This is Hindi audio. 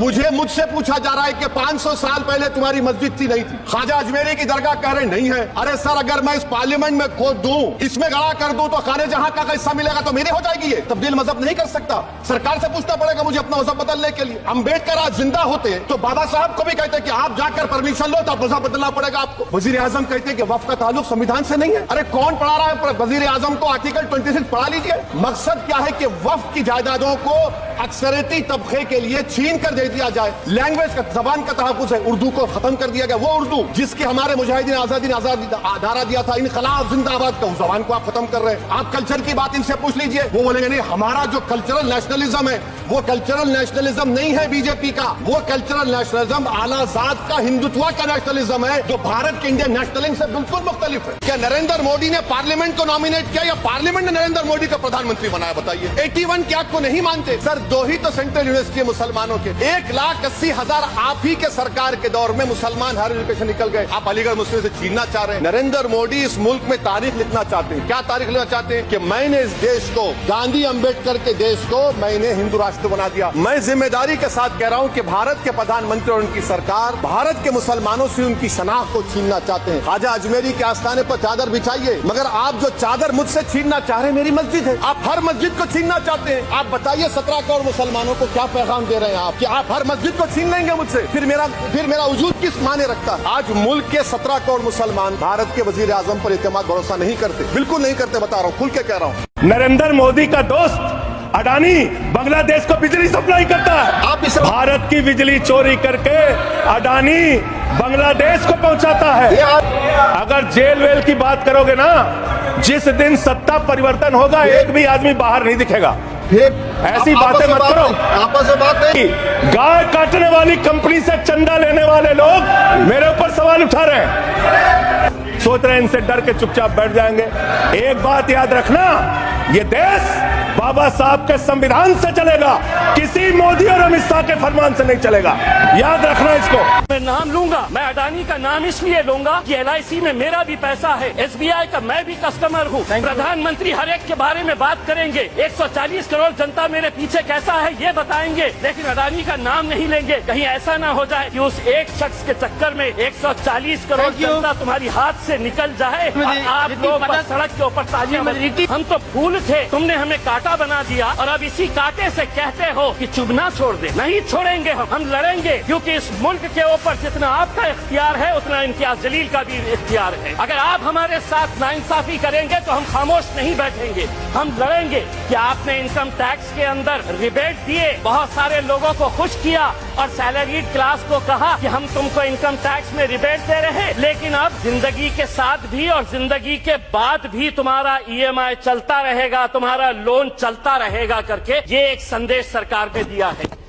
मुझे मुझसे पूछा जा रहा है कि 500 साल पहले तुम्हारी मस्जिद थी, नहीं थी। ख्वाजा अजमेरी की दरगाह कह रहे नहीं है। अरे सर, अगर मैं इस पार्लियामेंट में खोद दूं, इसमें गड़ा कर दूं, तो खाने जहां का हिस्सा मिलेगा तो मेरी हो जाएगी। ये तब्दील मजहब नहीं कर सकता। सरकार से पूछना पड़ेगा मुझे अपना मजहब बदलने के लिए। अम्बेडकर आज जिंदा होते तो बाबा साहब को भी कहते कि आप जाकर परमिशन लो, तो मजहब बदलना पड़ेगा आपको। वजीर आजम कहते कि वक्फ का ताल्लुक संविधान से नहीं है। अरे कौन पढ़ा रहा है वजीर आजम को? आर्टिकल 26 पढ़ा लीजिए। मकसद क्या है कि वक्फ की जायदादों को अक्सरियती तबके के लिए छीन कर दे दिया जाए। लैंग्वेज का, जबान का तहफ़्फ़ुज़ है, उर्दू को खत्म कर दिया गया। वो उर्दू जिसके हमारे मुजाहिदीन आजादी ने नारा दिया था, इनकलाब जिंदाबाद का, उस जबान को आप खत्म कर रहे हैं। आप कल्चर की बात इनसे पूछ लीजिए, वो बोलेंगे नहीं, हमारा जो कल्चरल नेशनलिज्म है वो कल्चरल नेशनलिज्म नहीं है बीजेपी का। वो कल्चरल नेशनलिज्म आलाजाद का हिंदुत्व का नेशनलिज्म है, जो भारत के इंडियन नेशनलिज्म से बिल्कुल मुख्तलिफ है। क्या नरेंद्र मोदी ने पार्लियामेंट को नॉमिनेट किया या पार्लियामेंट ने नरेंद्र मोदी को प्रधानमंत्री बनाया? बताइए। 81 के एक्ट को नहीं मानते सर। दो ही तो सेंट्रल यूनिवर्सिटी मुसलमानों के 1,80,000 आप ही के सरकार के दौर में मुसलमान हायर एजुकेशन निकल गए। आप अलीगढ़ मुस्लिम से छीनना चाह रहे हैं। नरेंद्र मोदी इस मुल्क में तारीख लिखना चाहते हैं। क्या तारीख लिखना चाहते हैं? कि मैंने इस देश को, गांधी अंबेडकर के देश को मैंने हिंदू राष्ट्र बना दिया। मैं जिम्मेदारी के साथ कह रहा हूं कि भारत के प्रधानमंत्री और उनकी सरकार भारत के मुसलमानों से उनकी शनाख्त को छीनना चाहते हैं। ख्वाजा अजमेरी के आस्थाने पर चादर बिछाइए, मगर आप जो चादर मुझसे छीनना चाह रहे हैं, मेरी मस्जिद है, आप हर मस्जिद को छीनना चाहते हैं। आप बताइए 17 करोड़ मुसलमानों को क्या पैगाम दे रहे हैं आप, कि आप हर मस्जिद को छीन लेंगे मुझसे? फिर मेरा वजूद किस माने रखता है? आज मुल्क के 17 करोड़ मुसलमान भारत के वजीर आजम पर इत्मीनान भरोसा नहीं करते, बिल्कुल नहीं करते। बता रहा हूँ, खुल के कह रहा हूँ। नरेंद्र मोदी का दोस्त अडानी बांग्लादेश को बिजली सप्लाई करता है। आप इस भारत की बिजली चोरी करके अडानी बांग्लादेश को पहुंचाता है। अगर जेल वेल की बात करोगे ना, जिस दिन सत्ता परिवर्तन होगा एक भी आदमी बाहर नहीं दिखेगा। ऐसी बातें मत करो। आपस में बात नहीं। गाय काटने वाली कंपनी से चंदा लेने वाले लोग मेरे ऊपर सवाल उठा रहे हैं, सोच रहे हैं इनसे डर के चुपचाप बैठ जाएंगे। एक बात याद रखना, ये देश बाबा साहब के संविधान से चलेगा, किसी मोदी और अमित शाह के फरमान से नहीं चलेगा। याद रखना इसको। मैं नाम लूंगा, मैं अडानी का नाम इसलिए लूंगा कि LIC में मेरा भी पैसा है, SBI का मैं भी कस्टमर हूँ। प्रधानमंत्री हर एक के बारे में बात करेंगे, 140 करोड़ जनता मेरे पीछे कैसा है ये बताएंगे, लेकिन अडानी का नाम नहीं लेंगे। कहीं ऐसा ना हो जाए कि उस एक शख्स के चक्कर में 140 करोड़ जनता तुम्हारी हाथ से निकल जाए और आप लोग बस सड़क के ऊपर तालियां बजाएं। हम तो फूल थे, तुमने हमें काटा बना दिया और अब इसी कांटे से कहते हो कि चुभना छोड़ दे। नहीं छोड़ेंगे, हम लड़ेंगे, क्योंकि इस मुल्क के ऊपर जितना आपका इख्तियार है उतना इम्तियाज जलील का भी इख्तियार है। अगर आप हमारे साथ नाइंसाफी करेंगे तो हम खामोश नहीं बैठेंगे, हम लड़ेंगे। कि आपने इनकम टैक्स के अंदर रिबेट दिए, बहुत सारे लोगों को खुश किया और सैलरीड क्लास को कहा कि हम तुमको इनकम टैक्स में रिबेट दे रहे हैं, लेकिन अब जिंदगी के साथ भी और जिंदगी के बाद भी तुम्हारा EMI चलता रहेगा, तुम्हारा लोन चलता रहेगा करके ये एक संदेश सरकार ने दिया है।